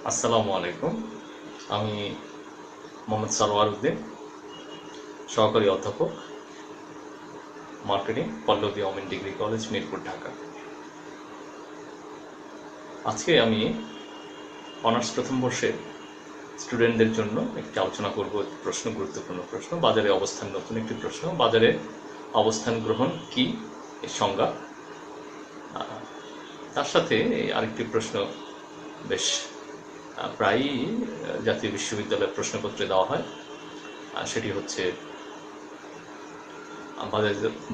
আসসালামু আলাইকুম। আমি মোহাম্মদ সরওয়ার উদ্দিন, সহকারী অধ্যাপক, marketing, Pallabi women degree college, Mirpur, Dhaka. আজকে আমি অনার্স প্রথম বর্ষের স্টুডেন্টদের জন্য একটি আলোচনা করব। গুরুত্বপূর্ণ প্রশ্ন, বাজারে অবস্থান, নতুন একটি প্রশ্ন, বাজারে অবস্থান গ্রহণ কি, এর সংজ্ঞা। তার সাথে আরেকটি প্রশ্ন বেশ প্রায়ই জাতীয় বিশ্ববিদ্যালয়ের প্রশ্নপত্রে দেওয়া হয়, সেটি হচ্ছে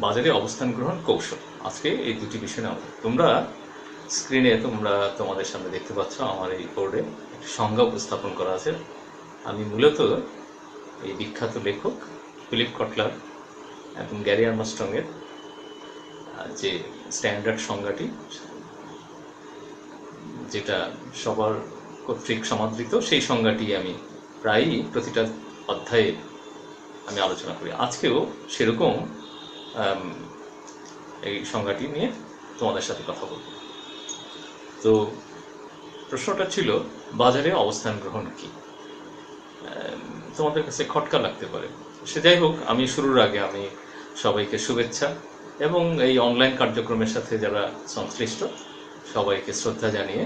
বাজারে অবস্থান গ্রহণ কৌশল। আজকে এই দুটি বিষয় নিয়ে তোমরা স্ক্রিনে তোমাদের সামনে দেখতে পাচ্ছ, আমার এই বোর্ডে একটি সংজ্ঞা উপস্থাপন করা আছে। আমি মূলত এই বিখ্যাত লেখক ফিলিপ কটলার এবং গ্যারি আর্মস্ট্রংয়ের যে স্ট্যান্ডার্ড সংজ্ঞাটি, যেটা সবার কর্তৃক সমাদৃত, সেই সংজ্ঞাটি আমি প্রায়ই প্রতিটা অধ্যায়ে আমি আলোচনা করি। আজকেও সেরকম এই সংজ্ঞাটি নিয়ে তোমাদের সাথে কথা বলব। তো প্রশ্নটা ছিল, বাজারে অবস্থান গ্রহণ কি? তোমাদের কাছে খটকা লাগতে পারে, সে যাই হোক। আমি শুরুর আগে আমি সবাইকে শুভেচ্ছা এবং এই অনলাইন কার্যক্রমের সাথে যারা সংশ্লিষ্ট সবাইকে শ্রদ্ধা জানিয়ে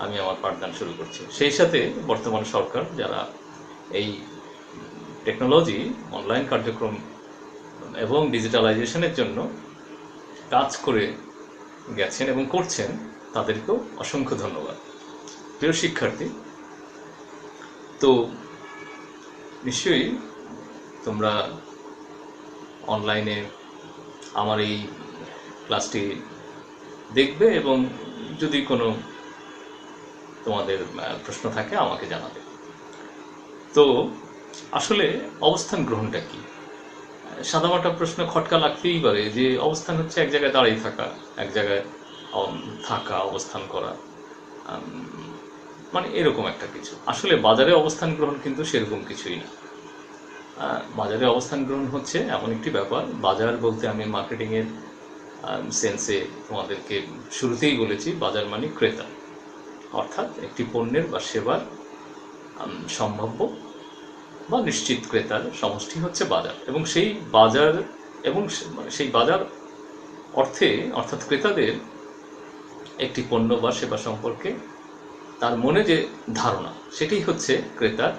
আমি আমার পাঠদান শুরু করছি। সেই সাথে বর্তমান সরকার যারা এই টেকনোলজি, অনলাইন কার্যক্রম এবং ডিজিটালাইজেশনের জন্য কাজ করে গেছেন এবং করছেন, তাদেরকেও অসংখ্য ধন্যবাদ। প্রিয় শিক্ষার্থী, তো নিশ্চয়ই তোমরা অনলাইনে আমার এই ক্লাসটি দেখবে এবং যদি কোনো তোমাদের প্রশ্ন থাকে আমাকে জানাবে। তো আসলে অবস্থান গ্রহণটা কি? সাদামাটা প্রশ্ন, খটকা লাগতেই পারে যে অবস্থান হচ্ছে এক জায়গায় দাঁড়িয়ে থাকা, এক জায়গায় থাকা, অবস্থান করা, মানে এরকম একটা কিছু। আসলে বাজারে অবস্থান গ্রহণ কিন্তু সেরকম কিছুই না। বাজারে অবস্থান গ্রহণ হচ্ছে এমন একটি ব্যাপার, বাজার বলতে আমি মার্কেটিংয়ের সেন্সে তোমাদেরকে শুরুতেই বলেছি, বাজার মানে ক্রেতা, অর্থাৎ একটি পণ্যের বা সেবার সম্ভাব্য বা নিশ্চিত ক্রেতার সমষ্টি হচ্ছে বাজার। এবং সেই বাজার এবং সেই বাজার অর্থাৎ ক্রেতাদের একটি পণ্য বা সেবা সম্পর্কে তার মনে যে ধারণা, সেটাই হচ্ছে ক্রেতার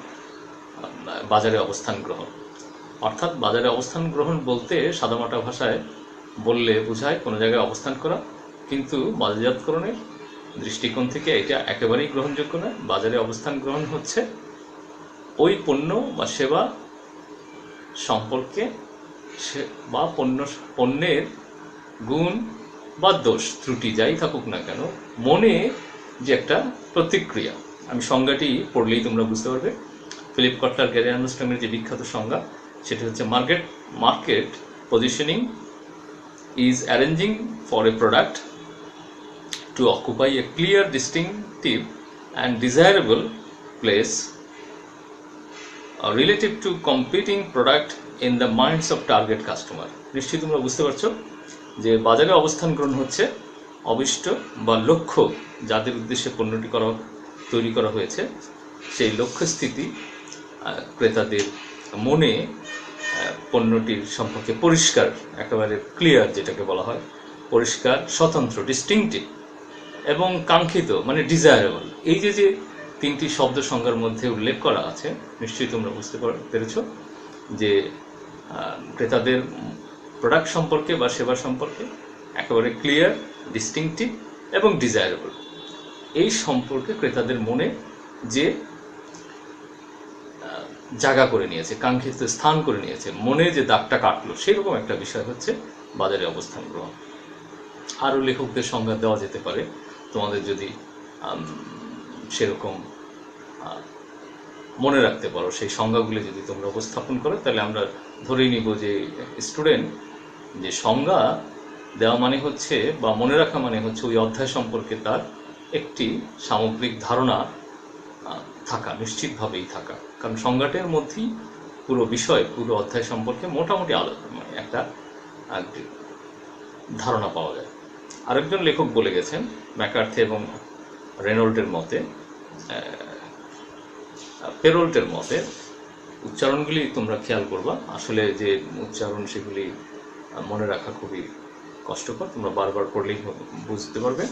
বাজারে অবস্থান গ্রহণ। অর্থাৎ বাজারে অবস্থান গ্রহণ বলতে সাদামাটা ভাষায় বললে বোঝায় কোনো জায়গায় অবস্থান করা, কিন্তু বাজারজাতকরণের দৃষ্টিকোণ থেকে এটা একেবারেই গ্রহণযোগ্য নয়। বাজারে অবস্থান গ্রহণ হচ্ছে ওই পণ্য বা সেবা সম্পর্কে বা পণ্যের গুণ বা দোষ ত্রুটি যাই থাকুক না কেন, মনে যে একটা প্রতিক্রিয়া। আমি সংজ্ঞাটি পড়লেই তোমরা বুঝতে পারবে। ফিলিপ কটলার, গ্যারি আর্মস্ট্রংয়ের যে বিখ্যাত সংজ্ঞা, সেটা হচ্ছে market positioning is arranging for a product to occupy a clear, distinctive and desirable place relative to competing product in the minds of target customer. নিশ্চয়ই তোমরা বুঝতে পারছো যে বাজারে অবস্থান গ্রহণ হচ্ছে অবিষ্ট বা লক্ষ্য, যাদের উদ্দেশ্যে পণ্যটি তৈরি করা হয়েছে, সেই লক্ষ্যস্থিতি ক্রেতাদের মনে পণ্যটির সম্পর্কে পরিষ্কার, একেবারে ক্লিয়ার, যেটাকে বলা হয় পরিষ্কার, স্বতন্ত্র, ডিস্টিংটিভ এবং কাঙ্ক্ষিত মানে ডিজায়ারেবল। এই যে তিনটি শব্দ সংজ্ঞার মধ্যে উল্লেখ করা আছে, নিশ্চয়ই তোমরা বুঝতে পেরেছ যে ক্রেতাদের প্রোডাক্ট সম্পর্কে বা সেবা সম্পর্কে একেবারে ক্লিয়ার, ডিস্টিংটিভ এবং ডিজায়ারেবল, এই সম্পর্কে ক্রেতাদের মনে যে জায়গা করে নিয়েছে, কাঙ্ক্ষিত স্থান করে নিয়েছে, মনে যে দাগটা কাটলো, সেরকম একটা বিষয় হচ্ছে বাজারে অবস্থান গ্রহণ। আরও লেখকদের সংজ্ঞা দেওয়া যেতে পারে, তোমাদের যদি সেরকম মনে রাখতে পারো, সেই সংজ্ঞাগুলি যদি তোমরা উপস্থাপন করো, তাহলে আমরা ধরেই নিব যে স্টুডেন্ট যে সংজ্ঞা দেওয়া মানে হচ্ছে বা মনে রাখা মানে হচ্ছে ওই অধ্যায় সম্পর্কে তার একটি সামগ্রিক ধারণা থাকা, নিশ্চিতভাবেই থাকা। কারণ সংজ্ঞাটার মধ্যেই পুরো বিষয়, পুরো অধ্যায় সম্পর্কে মোটামুটি মানে একটা ধারণা পাওয়া যায়। আরেকজন লেখক বলে গেছেন, ম্যাকার্থে এবং রেনল্টের মতে, পেরোল্টের মতে উচ্চারণগুলি তোমরা খেয়াল করবা, আসলে যে উচ্চারণ সেগুলি মনে রাখা খুবই কষ্টকর, তোমরা বারবার পড়লেই বুঝতে পারবে।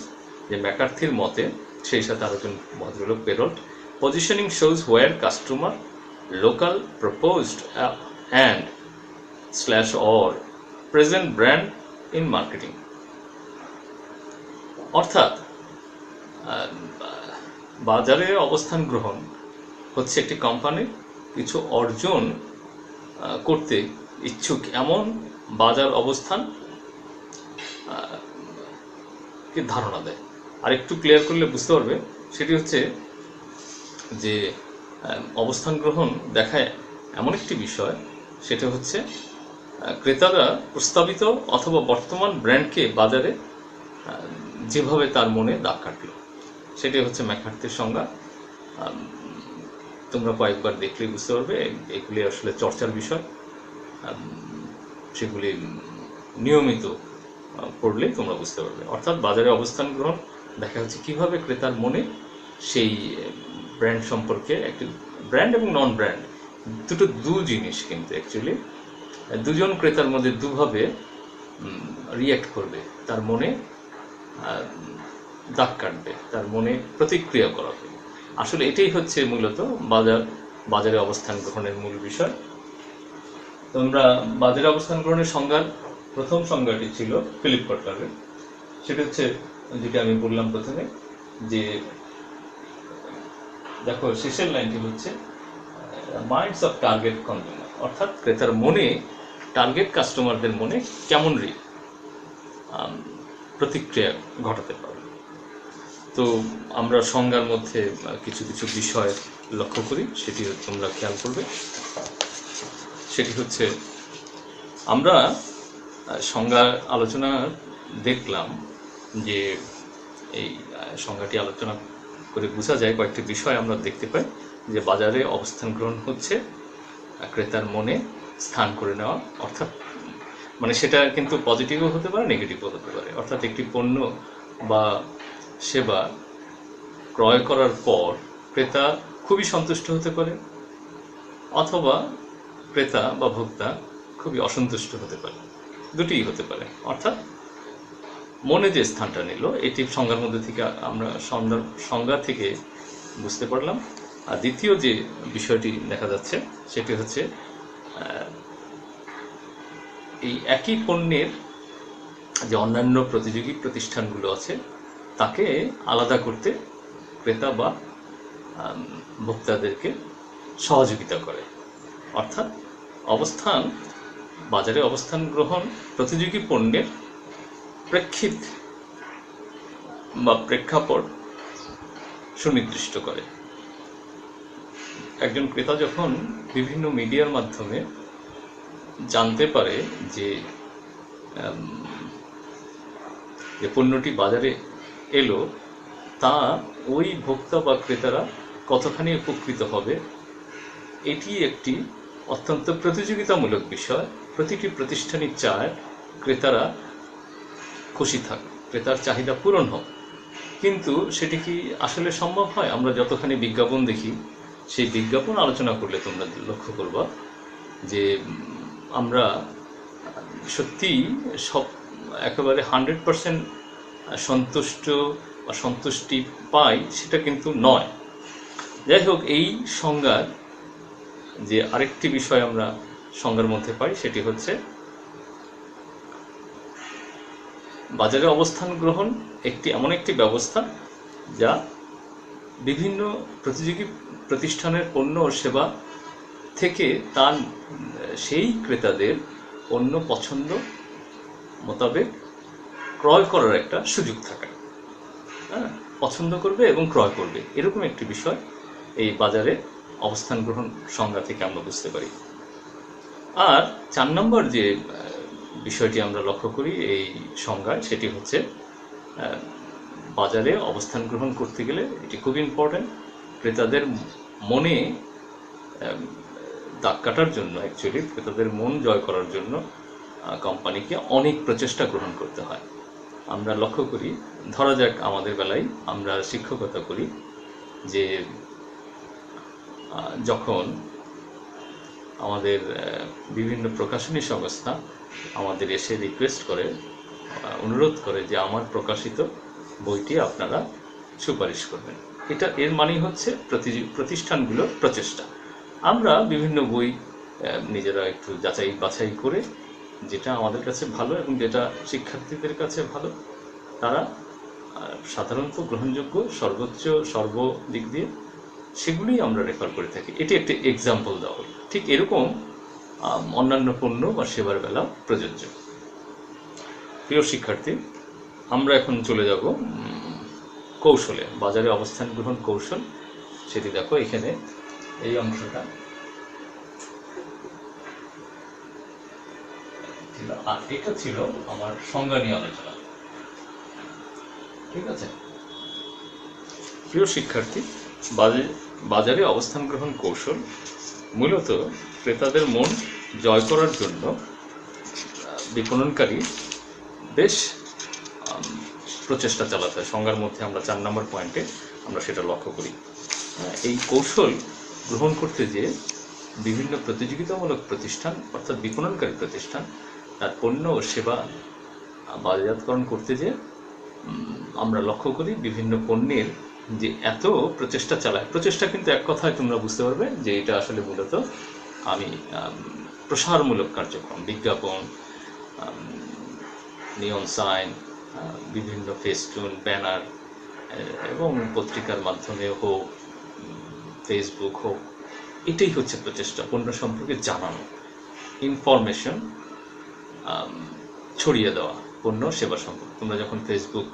যে ম্যাকার্থির মতে, সেই সাথে আরেকজন ভদ্রলোক পেরোল্ট, positioning shows where customer local proposed and slash or present brand in marketing. অর্থাৎ বাজারে অবস্থান গ্রহণ হচ্ছে একটি কোম্পানির কিছু অর্জন করতে ইচ্ছুক এমন বাজার অবস্থান কে ধারণা দেয়। আর একটু ক্লিয়ার করলে বুঝতে পারবে, সেটি হচ্ছে যে অবস্থান গ্রহণ দেখায় এমন একটি বিষয়, সেটা হচ্ছে ক্রেতারা প্রস্তাবিত অথবা বর্তমান ব্র্যান্ডকে বাজারে যেভাবে তার মনে দাগ কাটল, সেটি হচ্ছে ম্যাকার্থির সংজ্ঞা। তোমরা কয়েকবার দেখলেই বুঝতে পারবে, এগুলি আসলে চর্চার বিষয়, সেগুলি নিয়মিত পড়লেই তোমরা বুঝতে পারবে। অর্থাৎ বাজারে অবস্থান গ্রহণ দেখা হচ্ছে কীভাবে ক্রেতার মনে সেই ব্র্যান্ড সম্পর্কে, একটি ব্র্যান্ড এবং নন ব্র্যান্ড দু জিনিস, কিন্তু অ্যাকচুয়ালি দুজন ক্রেতার মধ্যে দুভাবে রিয়্যাক্ট করবে, তার মনে দাগ কাটবে, তার মনে প্রতিক্রিয়া করাবে। আসলে এটাই হচ্ছে মূলত বাজারে অবস্থান গ্রহণের মূল বিষয়। তোমরা বাজারে অবস্থান গ্রহণের সংজ্ঞার প্রথম সংজ্ঞাটি ছিল ফিলিপ কটলারের, সেটা হচ্ছে যেটা আমি বললাম প্রথমে, যে দেখো শেষের লাইনটি হচ্ছে মাইন্ডস অফ টার্গেট কনজিউমার, অর্থাৎ ক্রেতার মনে, টার্গেট কাস্টমারদের মনে কেমন প্রতিক্রিয়া ঘটাতে পারে। তো আমরা সংজ্ঞার মধ্যে কিছু কিছু বিষয় লক্ষ্য করি, সেটি তোমরা খেয়াল করবে। সেটি হচ্ছে, আমরা সংজ্ঞার আলোচনা দেখলাম যে এই সংজ্ঞাটি আলোচনা করে বোঝা যায় কয়েকটি বিষয় আমরা দেখতে পাই, যে বাজারে অবস্থান গ্রহণ হচ্ছে ক্রেতার মনে স্থান করে নেওয়া, অর্থাৎ মানে সেটা কিন্তু পজিটিভও হতে পারে, নেগেটিভও হতে পারে। অর্থাৎ একটি পণ্য বা সেবা ক্রয় করার পর ক্রেতা খুবই সন্তুষ্ট হতে পারে, অথবা ক্রেতা বা ভোক্তা খুবই অসন্তুষ্ট হতে পারে, দুটিই হতে পারে। অর্থাৎ মনে যে স্থানটা নিল, এটি সংজ্ঞার মধ্যে থেকে আমরা সংজ্ঞা থেকে বুঝতে পারলাম। আর দ্বিতীয় যে বিষয়টি দেখা যাচ্ছে, সেটি হচ্ছে এই একই পণ্যের যে অন্যান্য প্রতিযোগী প্রতিষ্ঠানগুলো আছে, তাকে আলাদা করতে ক্রেতা বা ভোক্তাদেরকে সহযোগিতা করে। অর্থাৎ বাজারে অবস্থান গ্রহণ প্রতিযোগী পণ্যের প্রেক্ষিত বা প্রেক্ষাপট সুনির্দিষ্ট করে। একজন ক্রেতা যখন বিভিন্ন মিডিয়ার মাধ্যমে জানতে পারে যে পণ্যটি বাজারে এলো, তা ওই ভোক্তা বা ক্রেতারা কতখানি উপকৃত হবে, এটি একটি অত্যন্ত প্রতিযোগিতামূলক বিষয়। প্রতিটি প্রতিষ্ঠানই চায় ক্রেতারা খুশি থাক, ক্রেতার চাহিদা পূরণ হোক। কিন্তু সেটি কি আসলে সম্ভব হয়? আমরা যতখানি বিজ্ঞাপন দেখি, সেই বিজ্ঞাপন আলোচনা করলে তোমরা লক্ষ্য করবা যে আমরা সত্যিই একেবারে 100% সন্তুষ্ট বা সন্তুষ্টি পাই, সেটা কিন্তু নয়। যাই হোক, এই সংজ্ঞার যে আরেকটি বিষয় আমরা সংজ্ঞার মধ্যে পাই, সেটি হচ্ছে বাজারে অবস্থান গ্রহণ এমন একটি ব্যবস্থা যা বিভিন্ন প্রতিযোগী প্রতিষ্ঠানের পণ্য ও সেবা থেকে তার সেই ক্রেতাদের পণ্য পছন্দ মোতাবেক ক্রয় করার একটা সুযোগ থাকে। পছন্দ করবে এবং ক্রয় করবে, এরকম একটি বিষয় এই বাজারে অবস্থান গ্রহণ সংজ্ঞা থেকে আমরা বুঝতে পারি। আর 4 নম্বর যে বিষয়টি আমরা লক্ষ্য করি এই সংজ্ঞায়, সেটি হচ্ছে বাজারে অবস্থান গ্রহণ করতে গেলে এটি খুব ইম্পর্ট্যান্ট, ক্রেতাদের মনে দাগ কাটার জন্য, অ্যাকচুয়ালি ক্রেতাদের মন জয় করার জন্য কোম্পানিকে অনেক প্রচেষ্টা গ্রহণ করতে হয়। আমরা লক্ষ্য করি, ধরা যাক আমাদের বেলায় আমরা শিক্ষকতা করি, যে যখন আমাদের বিভিন্ন প্রকাশনী সংস্থা আমাদের এসে রিকোয়েস্ট করে, অনুরোধ করে যে আমার প্রকাশিত বইটি আপনারা সুপারিশ করবেন, এর মানেই হচ্ছে প্রতিষ্ঠানগুলোর প্রচেষ্টা। আমরা বিভিন্ন বই নিজেরা একটু যাচাই বাছাই করে যেটা আমাদের কাছে ভালো এবং যেটা শিক্ষার্থীদের কাছে ভালো, তারা সাধারণত গ্রহণযোগ্য সর্বদিক দিয়ে সেগুলোই আমরা রেফার করে থাকি। এটি একটি এক্সাম্পল দেওয়া হল। ঠিক এরকম অন্যান্য পণ্য বা সেবার বেলা প্রযোজ্য। প্রিয় শিক্ষার্থী, আমরা এখন চলে যাব কৌশলে, বাজারে অবস্থান গ্রহণ কৌশল। সেটি দেখো এখানে এই অংশটা, আর এটা ছিল আমার সংজ্ঞা নিয়ে আলোচনা। ঠিক আছে প্রিয় শিক্ষার্থী, বাজারে অবস্থান গ্রহণ কৌশল মূলত ক্রেতাদের মন জয় করার জন্য বিপণনকারী বেশ প্রচেষ্টা চালাতে হয়। সংজ্ঞার মধ্যে আমরা 4 নম্বর পয়েন্টে আমরা সেটা লক্ষ্য করি। এই কৌশল গ্রহণ করতে যেয়ে বিভিন্ন প্রতিযোগিতামূলক প্রতিষ্ঠান অর্থাৎ বিপণনকারী প্রতিষ্ঠান তার পণ্য ও সেবা বাজারজাতকরণ করতে যেয়ে আমরা লক্ষ্য করি বিভিন্ন পণ্যের যে এত প্রচেষ্টা চালায়। প্রচেষ্টা কিন্তু এক কথায় তোমরা বুঝতে পারবে যে এটা আসলে মূলত আমি প্রসারমূলক কার্যক্রম, বিজ্ঞাপন, নিয়ন সাইন, বিভিন্ন ফেস্টুন, ব্যানার এবং পত্রিকার মাধ্যমে হোক, ফেসবুক হোক, এটাই হচ্ছে প্রচেষ্টা। পণ্য সম্পর্কে জানানো, ইনফরমেশন ছড়িয়ে দেওয়া পণ্য সেবা সম্পর্কে। তোমরা যখন ফেসবুক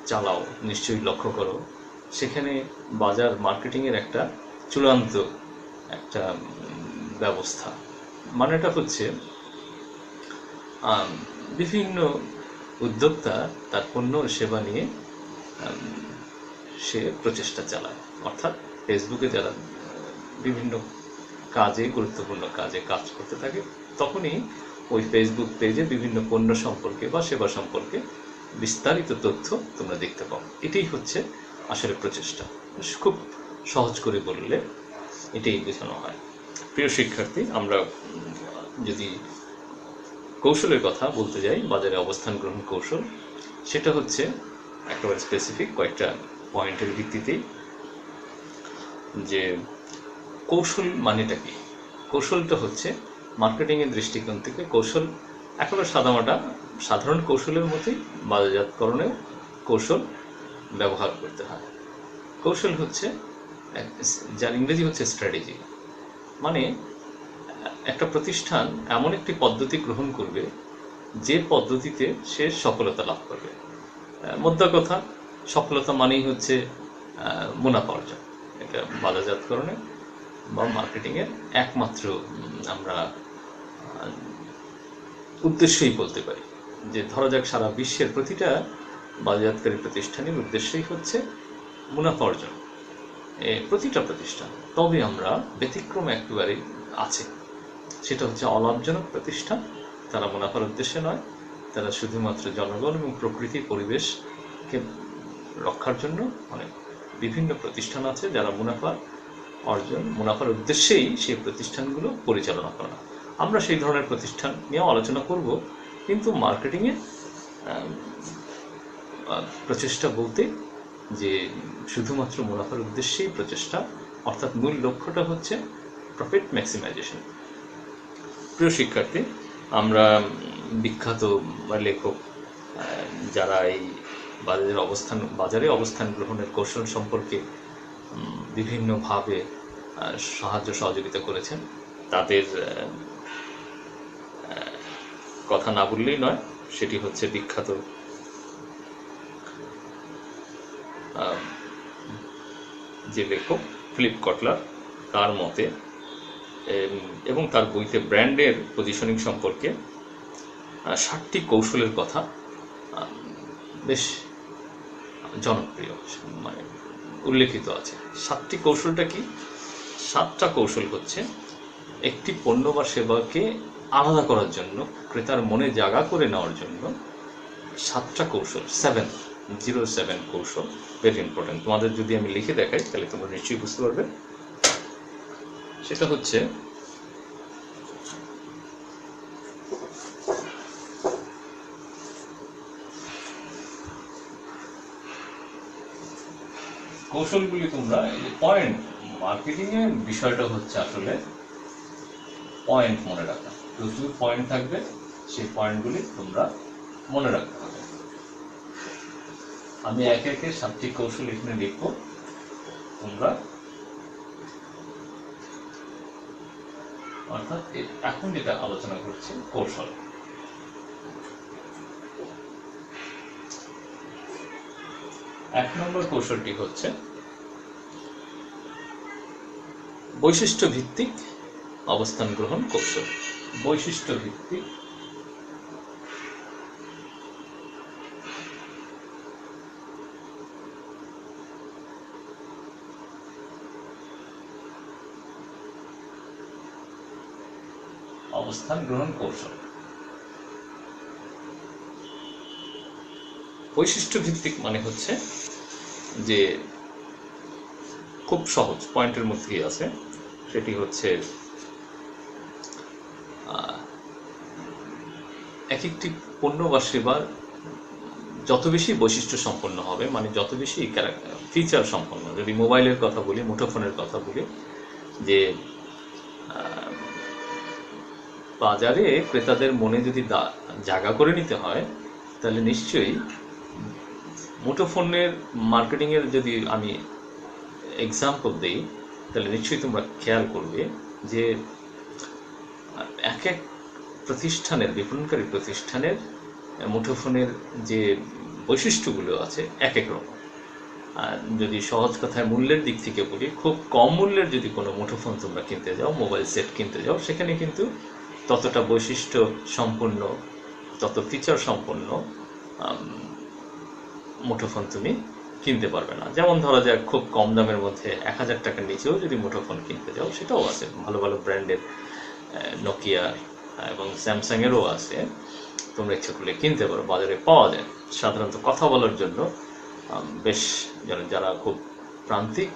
চালাও নিশ্চয়ই লক্ষ্য করো, সেখানে বাজার মার্কেটিংয়ের একটা চূড়ান্ত একটা ব্যবস্থা। মানেটা হচ্ছে বিভিন্ন উদ্যোক্তা তার পণ্য সেবা নিয়ে সে প্রচেষ্টা চালায়। অর্থাৎ ফেসবুকে যারা বিভিন্ন কাজে, গুরুত্বপূর্ণ কাজে কাজ করতে থাকে, তখনই ওই ফেসবুক পেজে বিভিন্ন পণ্য সম্পর্কে বা সেবা সম্পর্কে বিস্তারিত তথ্য তোমরা দেখতে পাও। এটাই হচ্ছে আসলে প্রচেষ্টা। খুব সহজ করে বললে এটাই বোঝানো হয়। প্রিয় শিক্ষার্থী, আমরা যদি কৌশলের কথা বলতে যাই, বাজারে অবস্থান গ্রহণ কৌশল, সেটা হচ্ছে একেবারে স্পেসিফিক কয়েকটা পয়েন্টের ভিত্তিতেই। যে কৌশল মানেটা কি? কৌশলটা হচ্ছে মার্কেটিংয়ের দৃষ্টিকোণ থেকে কৌশল একেবারে সাধারণ কৌশলের মতোই বাজারজাতকরণেও কৌশল ব্যবহার করতে হয়। কৌশল হচ্ছে, যার ইংরেজি হচ্ছে স্ট্র্যাটেজি। মানে একটা প্রতিষ্ঠান এমন একটি পদ্ধতি গ্রহণ করবে যে পদ্ধতিতে সে সফলতা লাভ করবে। মোদ্দা কথা, সফলতা মানেই হচ্ছে মুনাফা অর্জন। এটা বাজারজাতকরণে বা মার্কেটিংয়ের একমাত্র আমরা উদ্দেশ্যই বলতে পারি। যে ধরা যাক সারা বিশ্বের প্রতিটা বাজারজাতকারী প্রতিষ্ঠানের উদ্দেশ্যই হচ্ছে মুনাফা অর্জন, প্রতিটা প্রতিষ্ঠান। তবে আমরা ব্যতিক্রম একেবারে আছে, সেটা হচ্ছে অলাভজনক প্রতিষ্ঠান। তারা মুনাফার উদ্দেশ্যে নয়, তারা শুধুমাত্র জনগণ এবং প্রকৃতির পরিবেশকে রক্ষার জন্য অনেক বিভিন্ন প্রতিষ্ঠান আছে যারা মুনাফার উদ্দেশ্যেই সেই প্রতিষ্ঠানগুলো পরিচালনা করে। আমরা সেই ধরনের প্রতিষ্ঠান নিয়েও আলোচনা করব, কিন্তু মার্কেটিংয়ে প্রচেষ্টা বলতে যে শুধুমাত্র মুনাফার উদ্দেশ্যেই প্রচেষ্টা, অর্থাৎ মূল লক্ষ্যটা হচ্ছে প্রফিট ম্যাক্সিমাইজেশন। প্রিয় শিক্ষার্থী, আমরা বিখ্যাত লেখক যারা এই বাজারে অবস্থান গ্রহণের কৌশল সম্পর্কে বিভিন্নভাবে সহযোগিতা করেছেন, তাদের কথা না বললেই নয়। সেটি হচ্ছে বিখ্যাত যে লেখক ফিলিপ কটলার, তার মতে এবং তার বইতে ব্র্যান্ডের পজিশনিং সম্পর্কে 7টি কৌশলের কথা বেশ জনপ্রিয়, মানে উল্লেখিত আছে। 7টি কৌশলটা কি? 7টা কৌশল হচ্ছে একটি পণ্য বা সেবাকে আলাদা করার জন্য, ক্রেতার মনে জায়গা করে নেওয়ার জন্য 7টা কৌশল, 7 কৌশল, ভেরি ইম্পর্টেন্ট। তোমাদের যদি আমি লিখে দেখাই তাহলে তোমরা নিশ্চয়ই বুঝতে পারবে। সেটা হচ্ছে কৌশলগুলি তোমরা পয়েন্ট, মার্কেটিং এর বিষয়টা হচ্ছে আসলে পয়েন্ট মনে রাখা। প্রচুর পয়েন্ট থাকবে, সেই পয়েন্টগুলি তোমরা মনে রাখতে হবে। আমি একে একে 7টি কৌশল এখানে লিখবো, তোমরা অর্থাৎ এখন যেটা আলোচনা করছি কৌশল। 1 নম্বর কৌশলটি হচ্ছে বৈশিষ্ট্য ভিত্তিক অবস্থান গ্রহণ কৌশল। বৈশিষ্ট্য ভিত্তিক অবস্থান গ্রহণ কৌশল। বৈশিষ্ট্য ভিত্তিক মানে হচ্ছে যে খুব সহজ, পয়েন্টের মধ্যেই আছে। সেটি হচ্ছে এক একটি পণ্য বা সেবার যত বেশি বৈশিষ্ট্য সম্পন্ন হবে, মানে যত বেশি ফিচার সম্পন্ন, যদি মোবাইলের কথা বলি, মুঠোফোনের কথা বলি, যে বাজারে ক্রেতাদের মনে যদি জায়গা করে নিতে হয়, তাহলে নিশ্চয়ই মুঠোফোনের মার্কেটিংয়ের যদি আমি এক্সাম্পল দিই, তাহলে নিশ্চয়ই তোমরা খেয়াল করবে যে এক এক প্রতিষ্ঠানের, বিপণনকারী প্রতিষ্ঠানের মুঠোফোনের যে বৈশিষ্ট্যগুলো আছে এক এক রকম। যদি সহজ কথায় মূল্যের দিক থেকে বলি, খুব কম মূল্যের যদি কোনো মুঠোফোন তোমরা কিনতে যাও, মোবাইল সেট কিনতে যাও, সেখানে কিন্তু ততটা বৈশিষ্ট্য সম্পন্ন, তত ফিচার সম্পন্ন মুঠোফোন তুমি কিনতে পারবে না। যেমন ধরা যাক, খুব কম দামের মধ্যে 1000 টাকার নিচেও যদি মুঠোফোন কিনতে যাও, সেটাও আছে। ভালো ভালো ব্র্যান্ডের নোকিয়া এবং স্যামসাংয়েরও আছে, তোমরা ইচ্ছা করলে কিনতে পারো, বাজারে পাওয়া যায়। সাধারণত কথা বলার জন্য বেশ যারা খুব প্রান্তিক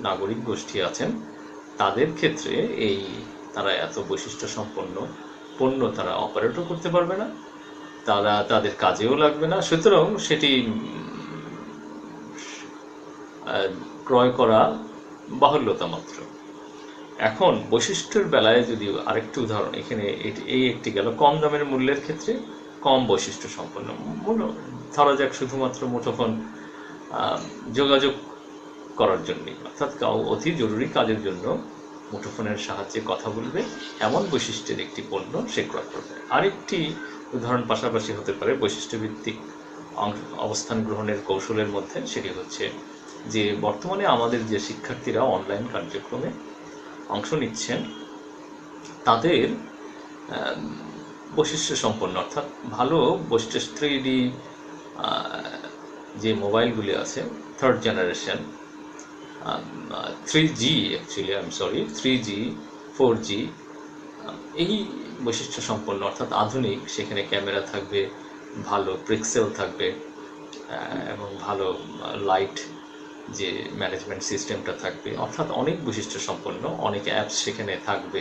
নাগরিক গোষ্ঠী আছেন, তাদের ক্ষেত্রে তারা এত বৈশিষ্ট্য সম্পন্ন পণ্য তারা অপারেটও করতে পারবে না, তাদের কাজেও লাগবে না। সুতরাং সেটি ক্রয় করা বাহুল্যতা মাত্র। এখন বৈশিষ্ট্যের বেলায় যদি আরেকটি উদাহরণ, এখানে এই একটি গেল কম দামের মূল্যের ক্ষেত্রে কম বৈশিষ্ট্য সম্পন্ন। ধরা যাক শুধুমাত্র মুঠোফোন যোগাযোগ করার জন্য, অর্থাৎ অতি জরুরি কাজের জন্য মুঠোফোনের সাহায্যে কথা বলবে, এমন বৈশিষ্ট্যের একটি পণ্য সে ক্রয় করবে। আরেকটি উদাহরণ পাশাপাশি হতে পারে বৈশিষ্ট্য ভিত্তিক অবস্থান গ্রহণের কৌশলের মধ্যে, সেটি হচ্ছে যে বর্তমানে আমাদের যে শিক্ষার্থীরা অনলাইন কার্যক্রমে অংশ নিচ্ছেন, তাদের বৈশিষ্ট্য সম্পন্ন, অর্থাৎ ভালো বৈশিষ্ট্য 3D যে মোবাইলগুলি আছে, 3rd generation, 3G actually, 3G 4G, এই বৈশিষ্ট্য সম্পন্ন, অর্থাৎ আধুনিক, সেখানে ক্যামেরা থাকবে, ভালো পিক্সেল থাকবে, এবং ভালো লাইট যে ম্যানেজমেন্ট সিস্টেমটা থাকবে, অর্থাৎ অনেক বৈশিষ্ট্য সম্পন্ন, অনেক অ্যাপস সেখানে থাকবে।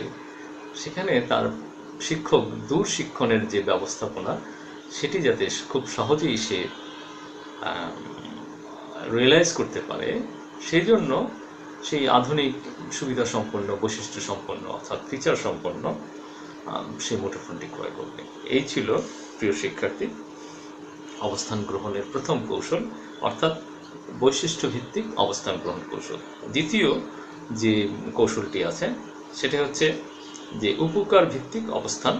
সেখানে তার শিক্ষক দূর শিক্ষণের যে ব্যবস্থাপনা, সেটি যাতে খুব সহজেই সে রিয়েলাইজ করতে পারে, সেই জন্য সেই আধুনিক সুবিধা সম্পন্ন, বৈশিষ্ট্য সম্পন্ন, অর্থাৎ ফিচার সম্পন্ন সেই মুঠোফোনটি ক্রয় করবে। এই ছিল প্রিয় শিক্ষার্থী অবস্থান গ্রহণের প্রথম কৌশল, অর্থাৎ বৈশিষ্ট্য ভিত্তিক অবস্থান গ্রহণ কৌশল। দ্বিতীয় যে কৌশলটি আছে সেটা হচ্ছে যে উপকার ভিত্তিক অবস্থান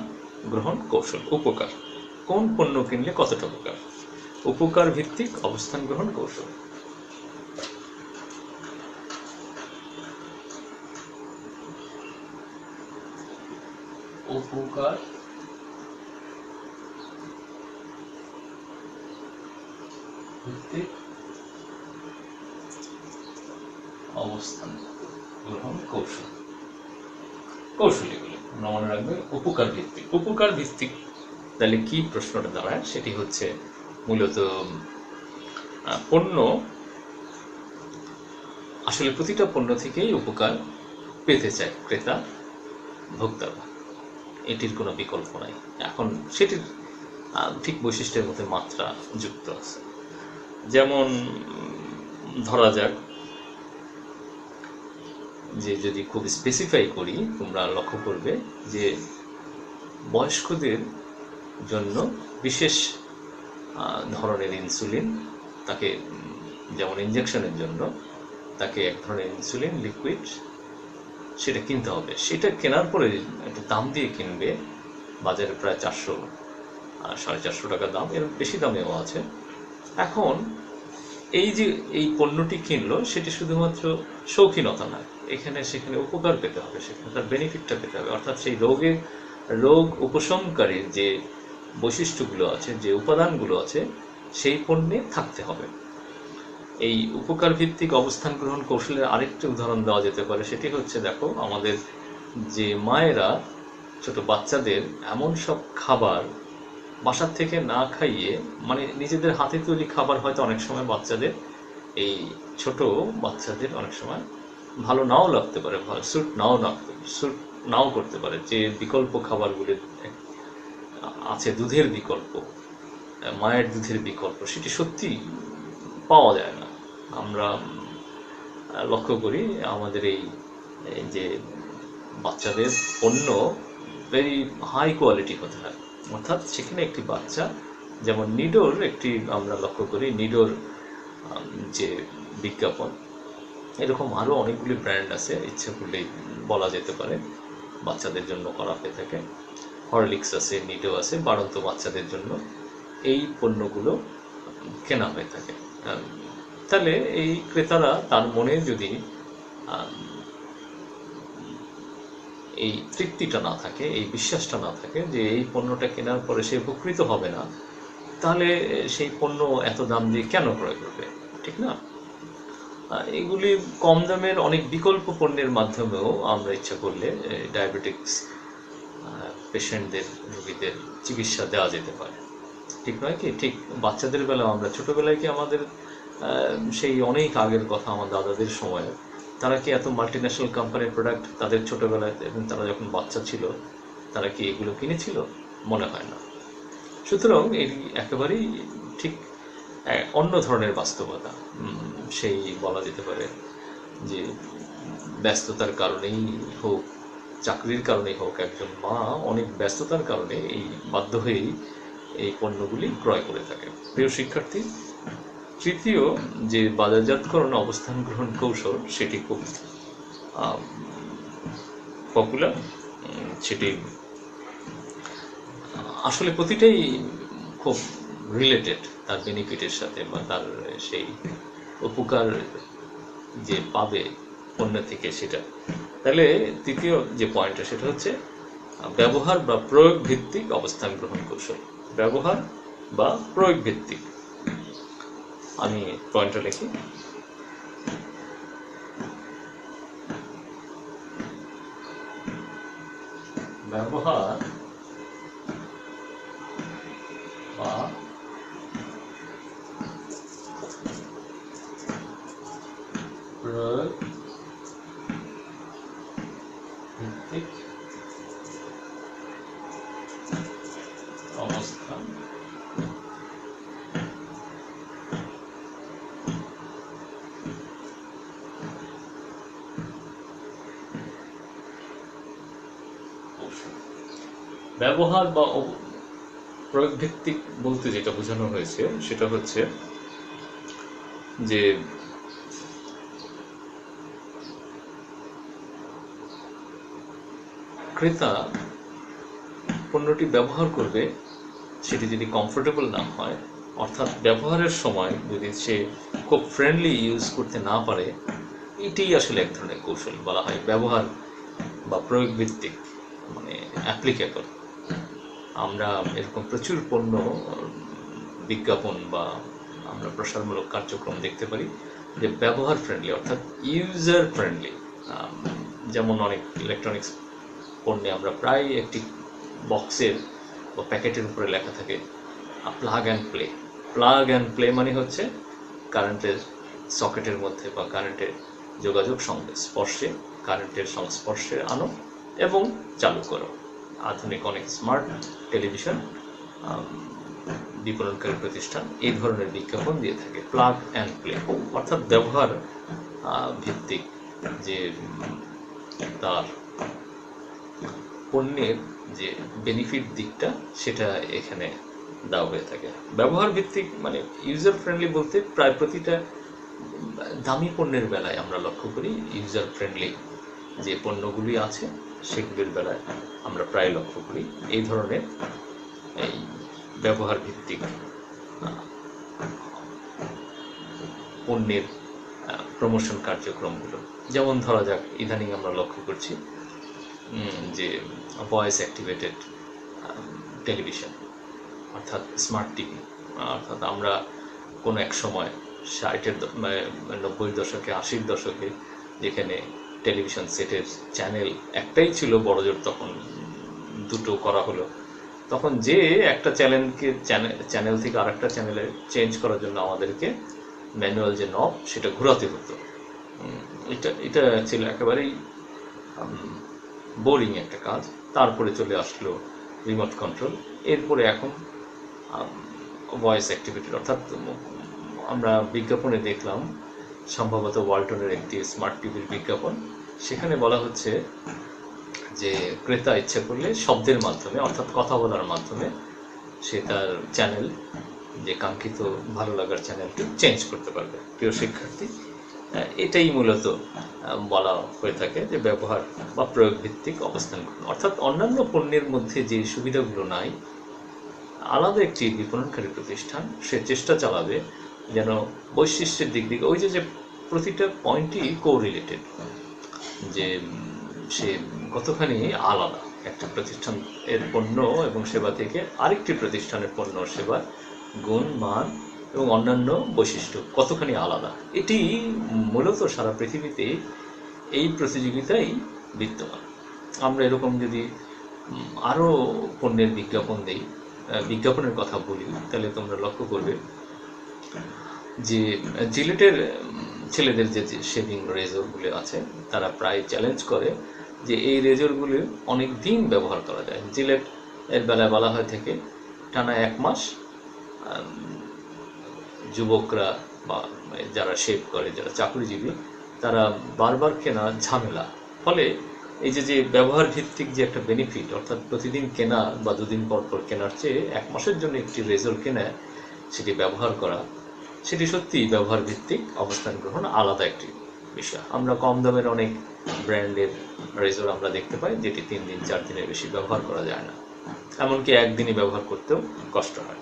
গ্রহণ কৌশল। উপকার, কোন পণ্য কিনলে কতটা উপকার, উপকার ভিত্তিক অবস্থান গ্রহণ কৌশল। উপকার ভিত্তিক অবস্থান গ্রহণ কৌশল। কৌশলীগুলো মনে রাখবে, উপকার ভিত্তিক। উপকার ভিত্তিক তাহলে কি প্রশ্নটা দাঁড়ায়, সেটি হচ্ছে মূলত পণ্য, আসলে প্রতিটা পণ্য থেকেই উপকার পেতে চায় ক্রেতা ভোক্তারা, এটির কোনো বিকল্প নাই। এখন সেটির ঠিক বৈশিষ্ট্যের মধ্যে মাত্রা যুক্ত আছে। যেমন ধরা যাক যে যদি খুব স্পেসিফাই করি, তোমরা লক্ষ্য করবে যে বয়স্কদের জন্য বিশেষ ধরনের ইনসুলিন, তাকে যেমন ইনজেকশনের জন্য তাকে এক ধরনের ইনসুলিন লিকুইড সেটা কিনতে হবে। সেটা কেনার পরে একটা দাম দিয়ে কিনবে, বাজারে প্রায় 400 450 টাকা দাম, এর বেশি দামেও আছে। এখন এই যে এই পণ্যটি কিনলো সেটি শুধুমাত্র শৌখিনতা নয়, এখানে সেখানে উপকার পেতে হবে, সেখানে তার বেনিফিটটা পেতে হবে, অর্থাৎ সেই রোগ উপশমকারীর যে বৈশিষ্ট্যগুলো আছে, যে উপাদানগুলো আছে, সেই পণ্যে থাকতে হবে। এই উপকার ভিত্তিক অবস্থান গ্রহণ কৌশলের আরেকটি উদাহরণ দেওয়া যেতে পারে। সেটি হচ্ছে, দেখো আমাদের যে মায়েরা ছোট বাচ্চাদের এমন সব খাবার বাসার থেকে না খাইয়ে, মানে নিজেদের হাতে তৈরি খাবার হয়তো অনেক সময় বাচ্চাদের, এই ছোট বাচ্চাদের অনেক সময় ভালো নাও লাগতে পারে, ভালো স্যুট নাও করতে পারে। যে বিকল্প খাবারগুলির আছে, দুধের বিকল্প, মায়ের দুধের বিকল্প, সেটি সত্যি পাওয়া যায় না। আমরা লক্ষ্য করি আমাদের এই যে বাচ্চাদের পণ্য ভেরি হাই কোয়ালিটি হতে হয়, অর্থাৎ সেখানে একটি বাচ্চা, যেমন নিডোর একটি আমরা লক্ষ্য করি, নিডোর যে বিজ্ঞাপন, এরকম আরও অনেকগুলি ব্র্যান্ড আছে, ইচ্ছে করলেই বলা যেতে পারে বাচ্চাদের জন্য করা হয়ে থাকে। হরলিক্স আছে, নিডো আছে, বাড়ন্ত বাচ্চাদের জন্য এই পণ্যগুলো কেনা হয়ে থাকে। তাহলে এই ক্রেতারা তার মনে যদি এই তৃপ্তিটা না থাকে, এই বিশ্বাসটা না থাকে যে এই পণ্যটা কেনার পরে সে উপকৃত হবে না, তাহলে সেই পণ্য এত দাম দিয়ে কেন ক্রয় করবে, ঠিক না? এগুলি কম দামের অনেক বিকল্প পণ্যের মাধ্যমেও আমরা ইচ্ছা করলে ডায়াবেটিক্স পেশেন্টদের, রোগীদের চিকিৎসা দেওয়া যেতে পারে, ঠিক নয় কি? ঠিক বাচ্চাদের বেলাও আমরা ছোটোবেলায় কি আমাদের সেই অনেক আগের কথা, আমার দাদাদের সময়ে, তারা কি এত মাল্টিন্যাশনাল কোম্পানির প্রোডাক্ট তাদের ছোটোবেলায় এবং তারা যখন বাচ্চা ছিল তারা কি এগুলো কিনেছিল? মনে হয় না। সুতরাং এই একেবারেই ঠিক অন্য ধরনের বাস্তবতা। সেই বলা যেতে পারে যে ব্যস্ততার কারণেই হোক, চাকরির কারণেই হোক, একজন মা অনেক ব্যস্ততার কারণে এই বাধ্য হয়েই এই পণ্যগুলি ক্রয় করে থাকে। প্রিয় শিক্ষার্থী, তৃতীয় যে বাজারজাতকরণ অবস্থান গ্রহণ কৌশল, সেটি খুব পপুলার। সেটি আসলে প্রতিটাই খুব রিলেটেড তার বেনিফিটের সাথে, বা তার সেই উপকার যে পাবে পণ্য থেকে সেটা। তাহলে তৃতীয় যে পয়েন্টটা, সেটা হচ্ছে ব্যবহার বা প্রয়োগ ভিত্তিক অবস্থান গ্রহণ কৌশল। ব্যবহার বা প্রয়োগ ভিত্তিক। আমি পয়েন্টটা লিখি। ব্যবহার বা প্রয়োগ ভিত্তিক অবস্থান ব্যবহার বা প্রয়োগ ভিত্তিক বলতে যেটা বোঝানো হয়েছে সেটা হচ্ছে যে ক্রেতা পণ্যটি ব্যবহার করবে, সেটি যদি কমফোর্টেবল না হয়, অর্থাৎ ব্যবহারের সময় যদি সে খুব ফ্রেন্ডলি ইউজ করতে না পারে, এটাই আসলে এক ধরনের কৌশল বলা হয় ব্যবহার বা প্রয়োগ ভিত্তিক, মানে অ্যাপ্লিকেবল। আমরা এরকম প্রচুর পণ্য বিজ্ঞাপন বা আমরা প্রসারমূলক কার্যক্রম দেখতে পারি যে ব্যবহার ফ্রেন্ডলি, অর্থাৎ ইউজার ফ্রেন্ডলি। যেমন অনেক ইলেকট্রনিক্স পণ্যে আমরা প্রায় একটি বক্সের বা প্যাকেটের উপরে লেখা থাকে plug and play. Plug and play মানে হচ্ছে কারেন্টের সকেটের মধ্যে বা কারেন্টের যোগাযোগ স্পর্শে কারেন্টের সংস্পর্শে আনো এবং চালু করো। আধুনিক অনেক স্মার্ট টেলিভিশন বিপণনকারী প্রতিষ্ঠান এই ধরনের বিজ্ঞাপন দিয়ে থাকে, প্লাগ অ্যান্ড প্লে, অর্থাৎ ব্যবহার ভিত্তিক যে তার পণ্যের যে বেনিফিট দিকটা সেটা এখানে দেওয়া হয়ে থাকে। ব্যবহার ভিত্তিক মানে ইউজার ফ্রেন্ডলি বলতে প্রায় প্রতিটা দামি পণ্যের বেলায় আমরা লক্ষ্য করি ইউজার ফ্রেন্ডলি যে পণ্যগুলি আছে সেগুলির বেলায় আমরা প্রায় লক্ষ্য করি এই ধরনের এই ব্যবহার ভিত্তিক পণ্যের প্রমোশন কার্যক্রমগুলো। যেমন ধরা যাক ইদানিং আমরা লক্ষ্য করছি যে ভয়েস অ্যাক্টিভেটেড টেলিভিশন অর্থাৎ স্মার্ট টিভি, অর্থাৎ আমরা কোনো এক সময় 90-এর দশকে 80-র দশকে যেখানে টেলিভিশন সেটের চ্যানেল একটাই ছিল বড়জোর, তখন দুটো করা হলো, তখন যে একটা চ্যানেল থেকে আরেকটা চ্যানেলে চেঞ্জ করার জন্য আমাদেরকে ম্যানুয়াল যে নব সেটা ঘোরাতে হতো। এটা ছিল একেবারেই বোরিং একটা কাজ। তারপরে চলে আসলো রিমোট কন্ট্রোল, এরপরে এখন ভয়েস অ্যাক্টিভেটেড, অর্থাৎ আমরা বিজ্ঞাপনে দেখলাম সম্ভবত ওয়ালটনের একটি স্মার্ট টিভির বিজ্ঞাপন, সেখানে বলা হচ্ছে যে ক্রেতা ইচ্ছা করলে শব্দের মাধ্যমে অর্থাৎ কথা বলার মাধ্যমে সে তার চ্যানেল যে কাঙ্ক্ষিত ভালো লাগার চ্যানেলটি চেঞ্জ করতে পারবে। প্রিয় শিক্ষার্থী, এটাই মূলত বলা হয়ে থাকে যে ব্যবহার বা প্রয়োগ ভিত্তিক অবস্থান গ্রহণ, অর্থাৎ অন্যান্য পণ্যের মধ্যে যে সুবিধাগুলো নাই আলাদা একটি বিপণনকারী প্রতিষ্ঠান সে চেষ্টা চালাবে যেন বৈশিষ্ট্যের দিক থেকে ওই যে প্রতিটা পয়েন্টই কোরিলেটেড, যে সে কতখানি আলাদা একটা প্রতিষ্ঠান এর পণ্য এবং সেবা থেকে আরেকটি প্রতিষ্ঠানের পণ্য সেবার গুণ মান এবং অন্যান্য বৈশিষ্ট্য কতখানি আলাদা, এটি মূলত সারা পৃথিবীতে এই প্রতিযোগিতাই বিদ্যমান। আমরা এরকম যদি আরও পণ্যের বিজ্ঞাপন দেই, বিজ্ঞাপনের কথা বলি, তাহলে তোমরা লক্ষ্য করবে যে জিলেটের ছেলেদের যে শেভিং রেজরগুলো আছে তারা প্রায় চ্যালেঞ্জ করে যে এই রেজরগুলো অনেক দিন ব্যবহার করা যায়। জিলেট এর বেলায় বলা হয় থেকে টানা 1 মাস যুবকরা বা যারা শেভ করে, যারা চাকরিজীবী, তারা বারবার কেনা ঝামেলা, ফলে এই যে ব্যবহার ভিত্তিক যে একটা বেনিফিট, অর্থাৎ প্রতিদিন কেনা বা 2 দিন পর পর কেনার চেয়ে 1 মাসের জন্য একটি রেজর কেনা, সেটি ব্যবহার করা, সেটি সত্যিই ব্যবহার ভিত্তিক অবস্থান গ্রহণ আলাদা একটি বিষয়। আমরা কম দামের অনেক ব্র্যান্ডের রেজর আমরা দেখতে পাই যেটি 3 দিন 4 দিনের বেশি ব্যবহার করা যায় না, এমনকি একদিনই ব্যবহার করতেও কষ্ট হয়।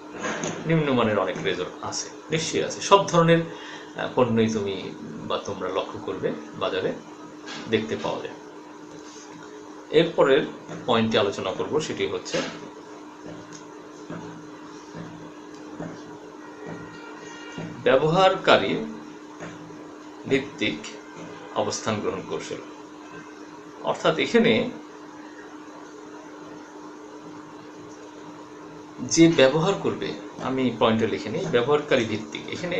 নিম্নমানের অনেক রেজর আছে, নিশ্চয়ই আছে, সব ধরনের পণ্যই তুমি বা তোমরা লক্ষ্য করবে বাজারে দেখতে পাওয়া যায়। এরপরের পয়েন্টটি আলোচনা করব, সেটি হচ্ছে ব্যবহারকারী ভিত্তিক অবস্থান গ্রহণ কৌশল। অর্থাৎ এখানে যে ব্যবহার করবে, আমি পয়েন্টে লিখে নিই, ব্যবহারকারী ভিত্তিক। এখানে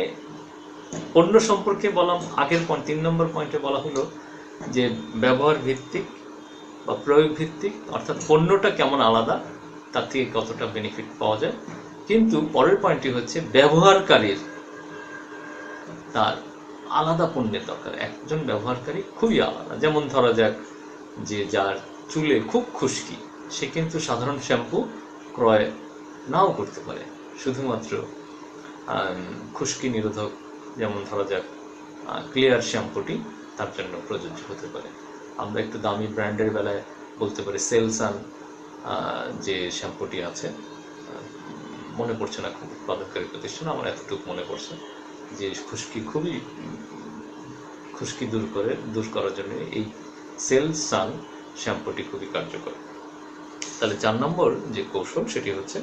পণ্য সম্পর্কে বললাম আগের পয়েন্ট 3 নম্বর পয়েন্টে বলা হলো যে ব্যবহার ভিত্তিক বা প্রয়োগ ভিত্তিক, অর্থাৎ পণ্যটা কেমন আলাদা তার থেকে কতটা বেনিফিট পাওয়া যায়। কিন্তু পরের পয়েন্টটি হচ্ছে ব্যবহারকারীর তার আলাদা পণ্যের দরকার। একজন ব্যবহারকারী খুবই আলাদা, যেমন ধরা যাক যে যার চুলে খুব খুশকি, সে কিন্তু সাধারণ শ্যাম্পু ক্রয় নাও করতে পারে, শুধুমাত্র খুশকি নিরোধক যেমন ধরা যাক ক্লিয়ার শ্যাম্পুটি তার জন্য প্রযোজ্য হতে পারে। আমরা একটু দামি ব্র্যান্ডের বেলায় বলতে পারি সেলসান যে শ্যাম্পুটি আছে, মনে পড়ছে না খুব উৎপাদনকারী প্রতিষ্ঠান, আমার এতটুকু মনে পড়ছে যে খুশকি দূর করার জন্য এই সেলসান শ্যাম্পুটি খুবই কার্যকর। তাহলে 4 নম্বর যে কৌশল সেটি হচ্ছে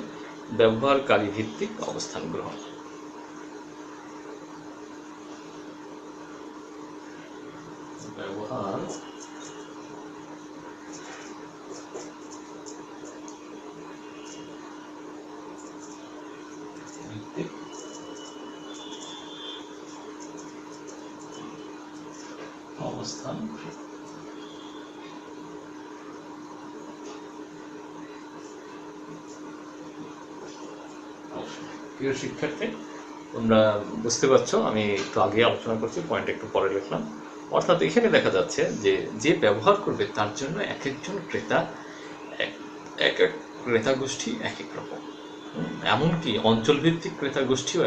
ব্যবহারকারী ভিত্তিক অবস্থান গ্রহণ। ব্যবহার ভিত্তিক অবস্থান প্রিয় শিক্ষার্থী, তোমরা বুঝতে পারছো আমি একটু আগে আলোচনা করছি, পয়েন্ট একটু পরে লিখলাম। অর্থাৎ এখানে দেখা যাচ্ছে যে যে ব্যবহার করবে তার জন্য এক একজন ক্রেতা, এক এক ক্রেতা গোষ্ঠী এক এক রকম। এমনকি অঞ্চলভিত্তিক ক্রেতা গোষ্ঠীও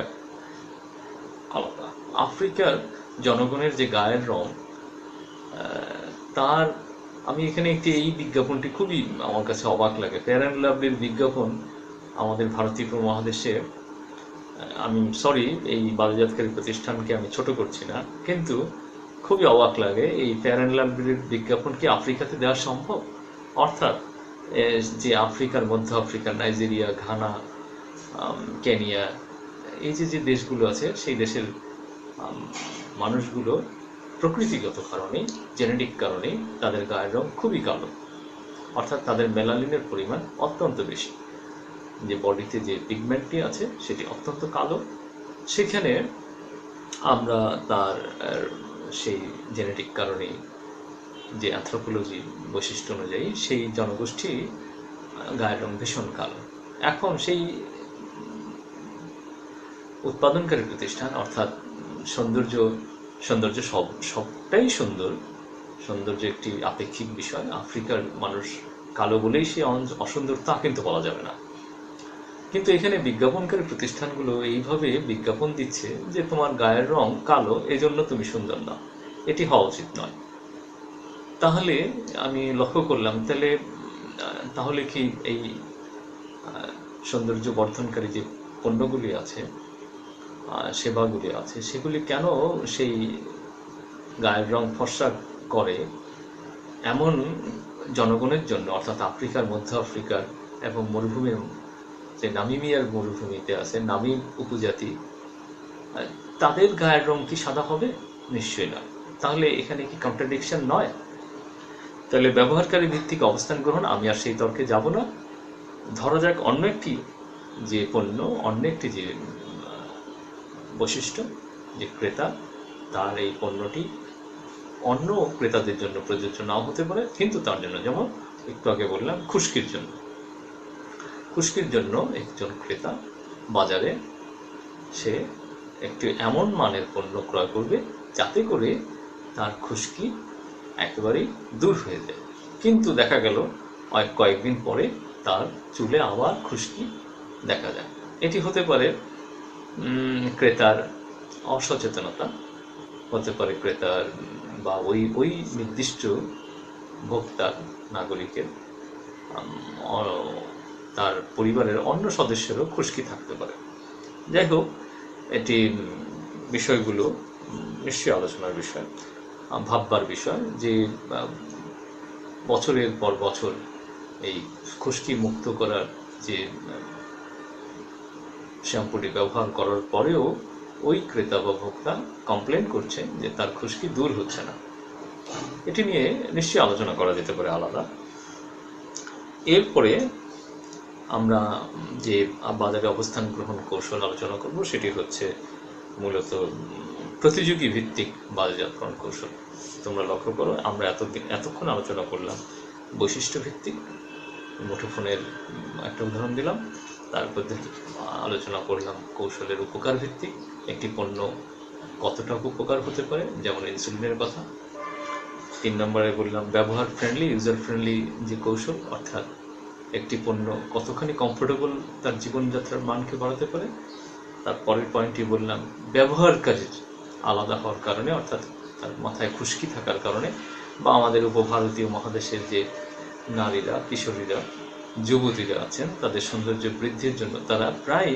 আলাদা। আফ্রিকার জনগণের যে গায়ের রং, তার আমি এখানে এই বিজ্ঞাপনটি খুবই আমার কাছে অবাক লাগে। ফেয়ার অ্যান্ড লাভলির বিজ্ঞাপন আমাদের ভারতীয় উপমহাদেশে, আমি সরি এই বাজারজাতকারী প্রতিষ্ঠানকে আমি ছোট করছি না, কিন্তু খুবই অবাক লাগে। এই ফেয়ার অ্যান্ড লাভলির বিজ্ঞাপন কি আফ্রিকাতে দেওয়া সম্ভব? অর্থাৎ যে আফ্রিকার, মধ্য আফ্রিকার, নাইজেরিয়া, ঘানা, কেনিয়া, এই যে দেশগুলো আছে, সেই দেশের মানুষগুলো প্রকৃতিগত কারণে, জেনেটিক কারণে তাদের গায়ের রং খুবই কালো। অর্থাৎ তাদের মেলানিনের পরিমাণ অত্যন্ত বেশি, যে বডিতে যে পিগমেন্টটি আছে সেটি অত্যন্ত কালো। সেখানে আমরা তার সেই জেনেটিক কারণে, যে অ্যানথ্রোপোলজি বৈশিষ্ট্য অনুযায়ী সেই জনগোষ্ঠী গায়ের রং ভীষণ কালো। এখন সেই উৎপাদনকারী প্রতিষ্ঠান, অর্থাৎ সৌন্দর্য সবটাই সৌন্দর্য একটি আপেক্ষিক বিষয়। আফ্রিকার মানুষ কালো বলেই সে অসুন্দর তা কিন্তু বলা যাবে না। কিন্তু এখানে বিজ্ঞাপনকারী প্রতিষ্ঠানগুলো এইভাবে বিজ্ঞাপন দিচ্ছে যে তোমার গায়ের রং কালো, এজন্য তুমি সুন্দর না, এটি হওয়া উচিত নয়। তাহলে আমি লক্ষ্য করলাম, তাহলে কি এই সৌন্দর্য বর্ধনকারী যে পণ্যগুলি আছে, সেবাগুলি আছে, সেগুলি কেন সেই গায়ের রং ফর্সা করে এমন জনগণের জন্য, অর্থাৎ আফ্রিকার, মধ্য আফ্রিকার এবং মরুভূমির যে নামিবিয়ার মরুভূমিতে আছে নামিব উপজাতি, তাদের গায়ের রং কি সাদা হবে? নিশ্চয়ই নয়। তাহলে এখানে কি কন্ট্রাডিকশন নয়? তাহলে ব্যবহারকারী ভিত্তিক অবস্থান গ্রহণ, আমি আর সেই তর্কে যাব না। ধরা যাক অন্য একটি যে পণ্য, অন্য একটি যে বৈশিষ্ট্য, যে ক্রেতা, তার এই পণ্যটি অন্য ক্রেতাদের জন্য প্রযোজ্য নাও হতে পারে, কিন্তু তার জন্য, যেমন একটু আগে বললাম খুশকির জন্য একজন ক্রেতা বাজারে সে একটি এমন মানের পণ্য ক্রয় করবে যাতে করে তার খুশকি একেবারেই দূর হয়ে যায়। কিন্তু দেখা গেল কয়েকদিন পরে তার চুলে আবার খুশকি দেখা যায়। এটি হতে পারে ক্রেতার অসচেতনতা, হতে পারে ক্রেতার বা ওই নির্দিষ্ট ভোক্তার, নাগরিকের, তার পরিবারের অন্য সদস্যেরও খুশকি থাকতে পারে। যাই হোক, এটি বিষয়গুলো নিশ্চয়ই আলোচনার বিষয়, ভাববার বিষয়, যে বছরের পর বছর এই খুশকি মুক্ত করার যে শ্যাম্পুটি ব্যবহার করার পরেও ওই ক্রেতা বা ভোক্তা কমপ্লেন করছে যে তার খুশকি দূর হচ্ছে না। এটি নিয়ে নিশ্চয়ই আলোচনা করা যেতে পারে আলাদা। এরপরে আমরা যে বাজারে অবস্থান গ্রহণ কৌশল আলোচনা করব, সেটি হচ্ছে মূলত প্রতিযোগী ভিত্তিক বাজারজাতকরণ কৌশল। তোমরা লক্ষ্য করো, আমরা এতক্ষণ আলোচনা করলাম বৈশিষ্ট্য ভিত্তিক, মুঠোফোনের একটা উদাহরণ দিলাম, তারপর আলোচনা করলাম কৌশলের উপকার ভিত্তিক, একটি পণ্য কতটা উপকার হতে পারে, যেমন ইনসুলিনের কথা। 3 নম্বরে বললাম ব্যবহার ফ্রেন্ডলি, ইউজার ফ্রেন্ডলি যে কৌশল, অর্থাৎ একটি পণ্য কতখানি কমফোর্টেবল তার জীবনযাত্রার মানকে বাড়াতে পারে। তারপরের পয়েন্টটি বললাম ব্যবহারকারীর আলাদা হওয়ার কারণে, অর্থাৎ তার মাথায় খুশকি থাকার কারণে, বা আমাদের উপভারতীয় মহাদেশের যে নারীরা, কিশোরীরা, যুবতীরা আছেন, তাদের সৌন্দর্য বৃদ্ধির জন্য তারা প্রায়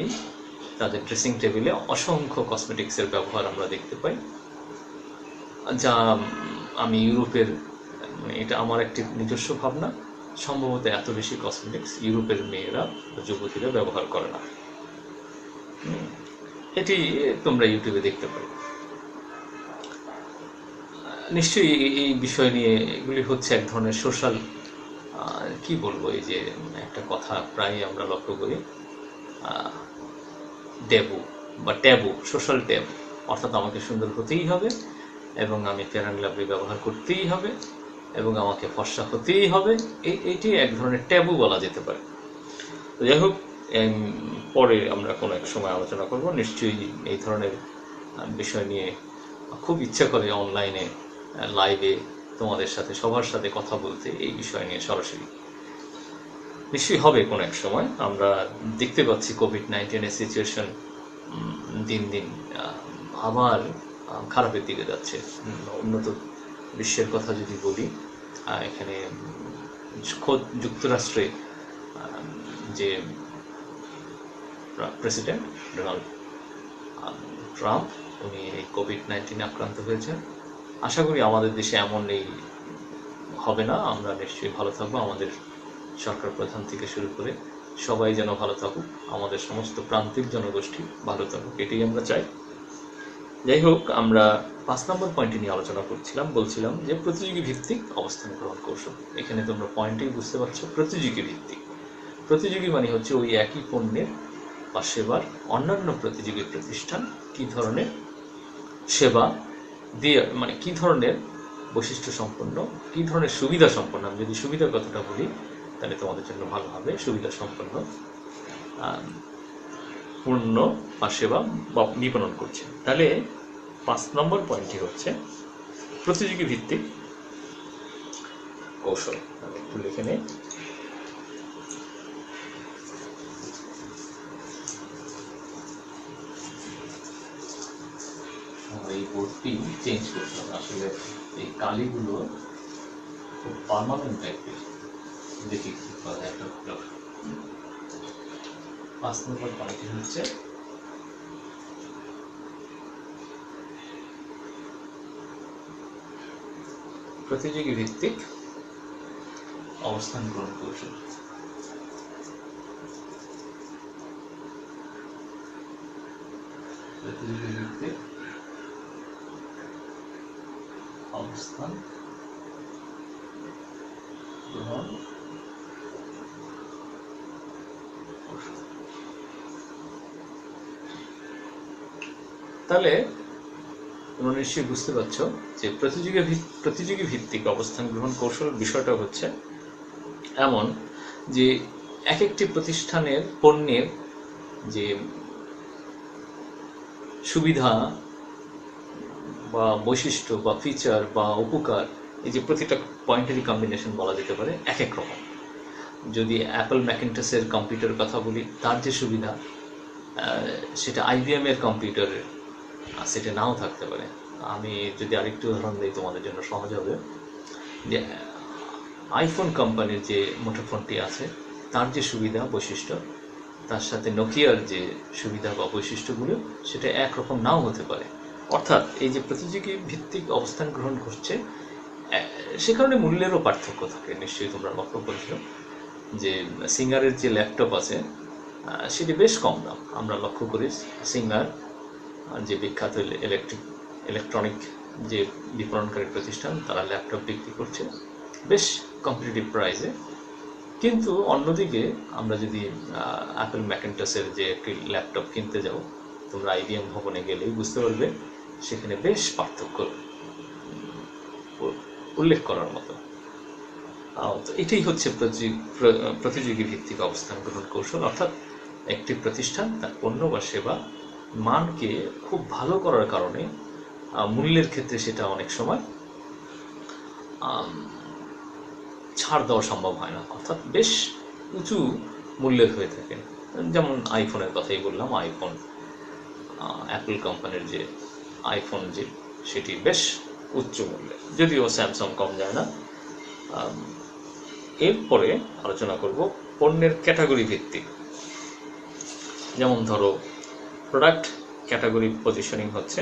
তাদের ড্রেসিং টেবিলে অসংখ্য কসমেটিক্সের ব্যবহার আমরা দেখতে পাই, যা আমি ইউরোপের, এটা আমার একটি নিজস্ব ভাবনা, সম্ভবত এত বেশি কসমেটিক্স ইউরোপের মেয়েরা, যুবতীরা ব্যবহার করে না। এটি তোমরা ইউটিউবে দেখতে পারো। নিশ্চয়ই এই বিষয় নিয়ে এগুলি হচ্ছে এক ধরনের সোশ্যাল, কি বলবো, এই যে একটা কথা প্রায় আমরা লক্ষ্য করি, ট্যাবু, সোশ্যাল ট্যাবু, অর্থাৎ আমাকে সুন্দর হতেই হবে, এবং আমি ফেয়ার অ্যান্ড লাভলি ব্যবহার করতেই হবে, এবং আমাকে ফর্সা হতেই হবে। এটি এক ধরনের ট্যাবু বলা যেতে পারে। তো যাই হোক, পরে আমরা কোনো এক সময় আলোচনা করব। নিশ্চয়ই এই ধরনের বিষয় নিয়ে খুব ইচ্ছা করে অনলাইনে লাইভে তোমাদের সাথে সবার সাথে কথা বলতে, এই বিষয় নিয়ে সরাসরি নিশ্চয়ই হবে কোনো এক সময়। আমরা দেখতে পাচ্ছি কোভিড-19 সিচুয়েশন দিন দিন আবার খারাপের দিকে যাচ্ছে। উন্নত বিশ্বের কথা যদি বলি, এখানে খোদ যুক্তরাষ্ট্রে যে প্রেসিডেন্ট ডোনাল্ড ট্রাম্প, উনি এই কোভিড-19 আক্রান্ত হয়েছেন। আশা করি আমাদের দেশে এমন হবে না, আমরা নিশ্চয়ই ভালো থাকবো। আমাদের সরকার প্রধান থেকে শুরু করে সবাই যেন ভালো থাকুক, আমাদের সমস্ত প্রান্তিক জনগোষ্ঠী ভালো থাকুক, এটাই আমরা চাই। যাই হোক, আমরা 5 নম্বর পয়েন্টে নিয়ে আলোচনা করছিলাম, বলছিলাম যে প্রতিযোগী ভিত্তিক অবস্থান গ্রহণ কৌশল। এখানে তোমরা পয়েন্টেই বুঝতে পারছো, প্রতিযোগী ভিত্তিক। প্রতিযোগী মানে হচ্ছে ওই একই পণ্যের বা সেবার অন্যান্য প্রতিযোগী প্রতিষ্ঠান কী ধরনের সেবা দিয়ে, মানে কী ধরনের বৈশিষ্ট্য সম্পন্ন, কী ধরনের সুবিধা সম্পন্ন। আমি যদি সুবিধার কথাটা বলি তাহলে তোমাদের জন্য ভালো হবে। সুবিধা সম্পন্ন পণ্য বা সেবা বিপণন করছে। তাহলে 5 নম্বর পয়েন্টটি হচ্ছে প্রতিযোগী ভিত্তিক কৌশল। আমি একটু লিখে নেই। এই বোর্ডটি চেঞ্জ করতে হবে, আসলে এই কালিগুলো খুব পার্মানেন্ট টাইপের। দেখি কি করা যায়। 5 নম্বর পয়েন্টটি হচ্ছে প্রতিযোগী ভিত্তিক অবস্থান গ্রহণ কৌশল। প্রতিযোগী ভিত্তিক অবস্থান গ্রহণ কৌশল। তাহলে তোমরা নিশ্চয়ই বুঝতে পারছো যে প্রতিযোগী ভিত্তিক অবস্থান গ্রহণ কৌশল বিষয়টা হচ্ছে এমন যে এক একটি প্রতিষ্ঠানের পণ্যের যে সুবিধা বা বৈশিষ্ট্য বা ফিচার বা উপকার, এই যে প্রতিটা পয়েন্টেরই কম্বিনেশন বলা যেতে পারে এক এক রকম। যদি অ্যাপল ম্যাকিন্টসের কম্পিউটার কথা বলি, তার যে সুবিধা সেটা IBM এর কম্পিউটারে সেটা নাও থাকতে পারে। আমি যদি আরেকটু উদাহরণ দিই তোমাদের জন্য সহজ হবে, যে আইফোন কোম্পানির যে মুঠোফোনটি আছে তার যে সুবিধা বৈশিষ্ট্য, তার সাথে নোকিয়ার যে সুবিধা বা বৈশিষ্ট্যগুলো সেটা একরকম নাও হতে পারে। অর্থাৎ এই যে প্রতিযোগী ভিত্তিক অবস্থান গ্রহণ করছে, সে কারণে মূল্যেরও পার্থক্য থাকে। নিশ্চয়ই তোমরা লক্ষ্য করেছো যে সিঙ্গারের যে ল্যাপটপ আছে সেটি বেশ কম দাম। আমরা লক্ষ্য করি সিঙ্গার যে বিখ্যাত ইলেকট্রনিক যে বিপণনকারী প্রতিষ্ঠান, তারা ল্যাপটপ বিক্রি করছে বেশ কম্পিটিটিভ প্রাইসে। কিন্তু অন্যদিকে আমরা যদি অ্যাপল ম্যাকিন্টসের যে একটি ল্যাপটপ কিনতে যাও, তোমরা IBM ভবনে গেলেই বুঝতে পারবে সেখানে বেশ পার্থক্য উল্লেখ করার মতো। তো এটাই হচ্ছে প্রতিযোগী ভিত্তিক অবস্থান গ্রহণ কৌশল। অর্থাৎ একটি প্রতিষ্ঠান তার পণ্য বা সেবা মানকে খুব ভালো করার কারণে মূল্যের ক্ষেত্রে সেটা অনেক সময় ছাড় দেওয়া সম্ভব হয় না, অর্থাৎ বেশ উঁচু মূল্যের হয়ে থাকে। যেমন আইফোনের কথাই বললাম, আইফোন অ্যাপল কোম্পানির যে আইফোন যে সেটি বেশ উচ্চ মূল্যের, যদিও স্যামসাং কম যায় না। এরপরে আলোচনা করব পণ্যের ক্যাটাগরি ভিত্তিক। যেমন ধরো প্রোডাক্ট ক্যাটাগরি পজিশনিং হচ্ছে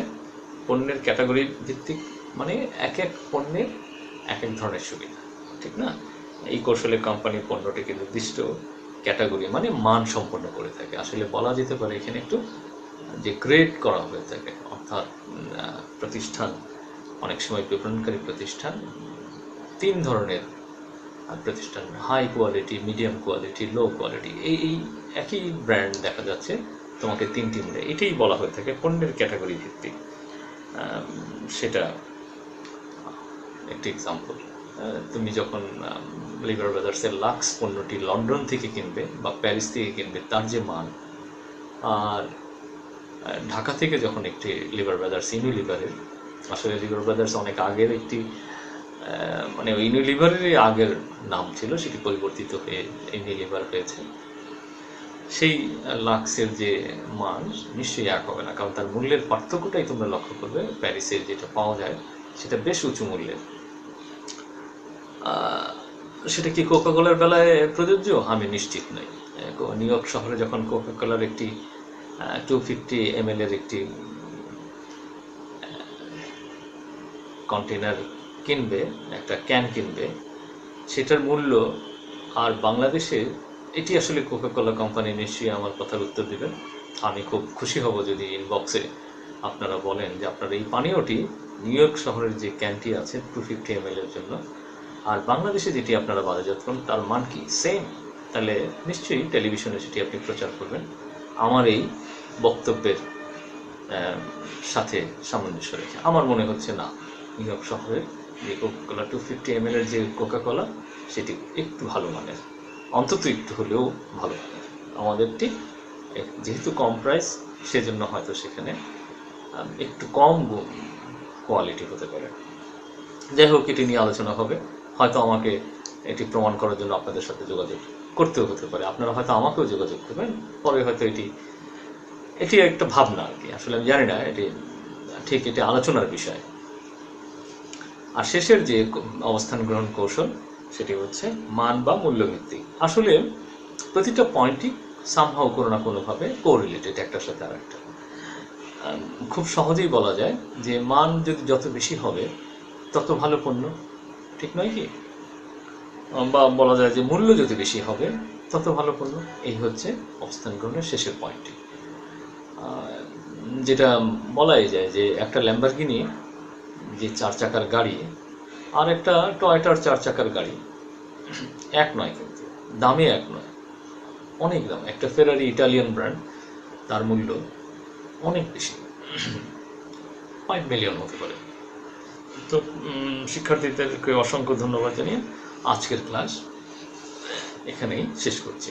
পণ্যের ক্যাটাগরি ভিত্তিক, মানে এক এক পণ্যের এক এক ধরনের সুবিধা, ঠিক না? এই কৌশলে কোম্পানির পণ্যটিকে নির্দিষ্ট ক্যাটাগরি মানে মান সম্পন্ন করে থাকে। আসলে বলা যেতে পারে এখানে একটু যে গ্রেড করা হয়ে থাকে, অর্থাৎ প্রতিষ্ঠান অনেক সময় বিপণনকারী প্রতিষ্ঠান 3 ধরনের প্রতিষ্ঠান, high quality, medium quality, low quality, এই একই ব্র্যান্ড দেখা যাচ্ছে তোমাকে 3টি মিলে, এটাই বলা হয়ে থাকে পণ্যের ক্যাটাগরি ভিত্তিক। সেটা একটি এক্সাম্পল। তুমি যখন লিভার ব্রাদার্সের লাক্স পণ্যটি লন্ডন থেকে কিনবে বা প্যারিস থেকে কিনবে, তার যে মান আর ঢাকা থেকে যখন একটি লিভার ব্রাদার্স, ইউনিলিভারের, আসলে লিভার ব্রাদার্স অনেক আগের একটি মানে ইউনিলিভারেরই আগের নাম ছিল, সেটি পরিবর্তিত হয়ে ইউনিলিভার হয়েছে। সেই লাক্সের যে মান নিশ্চয়ই এক হবে না, কারণ তার মূল্যের পার্থক্যটাই তোমরা লক্ষ্য করবে। প্যারিসের যেটা পাওয়া যায় সেটা বেশ উঁচু মূল্যের। সেটা কি কোকাকোলার বেলায় প্রযোজ্য আমি নিশ্চিত নই। নিউ ইয়র্ক শহরে যখন কোকাকোলার একটি 250 ml এর একটি কন্টেনার কিনবে, একটা ক্যান কিনবে, সেটার মূল্য আর বাংলাদেশে, এটি আসলে কোকাকোলা কোম্পানি নিশ্চয়ই আমার কথার উত্তর দেবেন। আমি খুব খুশি হব যদি ইনবক্সে আপনারা বলেন যে আপনারা এই পানীয়টি নিউ ইয়র্ক শহরের যে ক্যানটি আছে 250 ml এর জন্য আর বাংলাদেশে যেটি আপনারা বাজারজাত করেন তার মান কি সেম, তাহলে নিশ্চয়ই টেলিভিশনে সেটি আপনি প্রচার করবেন। আমার এই বক্তব্যের সাথে সামঞ্জস্য রেখে আমার মনে হচ্ছে না, নিউ ইয়র্ক শহরের যে কোকাকোলা 250 ml এর যে কোকাকোলা সেটি একটু ভালো মানের, অন্তত একটু হলেও ভালো মানের। আমাদেরটি যেহেতু কম প্রাইস, সেজন্য হয়তো সেখানে একটু কম কোয়ালিটি হতে পারে। যাই হোক, এটি নিয়ে আলোচনা হবে। হয়তো আমাকে এটি প্রমাণ করার জন্য আপনাদের সাথে যোগাযোগ করতেও হতে পারে, আপনারা হয়তো আমাকেও যোগাযোগ করবেন পরে। হয়তো এটি একটা ভাবনা আর কি, আসলে আমি জানি না এটি ঠিক, এটি আলোচনার বিষয়। আর শেষের যে অবস্থান গ্রহণ কৌশল সেটি হচ্ছে মান বা মূল্যভিত্তিক। আসলে প্রতিটা পয়েন্টই সামহাও কোনো না কোনোভাবে কোরিলেটেড একটার সাথে আর একটা। খুব সহজেই বলা যায় যে মান যদি যত বেশি হবে তত ভালো পণ্য, ঠিক নয় কি? বা বলা যায় যে মূল্য যত বেশি হবে তত ভালো পণ্য। এই হচ্ছে অবস্থান গ্রহণের শেষের পয়েন্টটি। যেটা বলাই যায় যে একটা ল্যাম্বরগিনি যে 4 চাকার গাড়ি আর একটা টয়োটার 4 চাকার গাড়ি এক নয়, কিন্তু দামে এক নয়, অনেক দাম। একটা ফেরারি ইটালিয়ান ব্র্যান্ড, তার মূল্য অনেক বেশি, 5 মিলিয়ন হতে পারে। তো শিক্ষার্থীদেরকে অসংখ্য ধন্যবাদ জানিয়ে আজকের ক্লাস এখানেই শেষ করছি।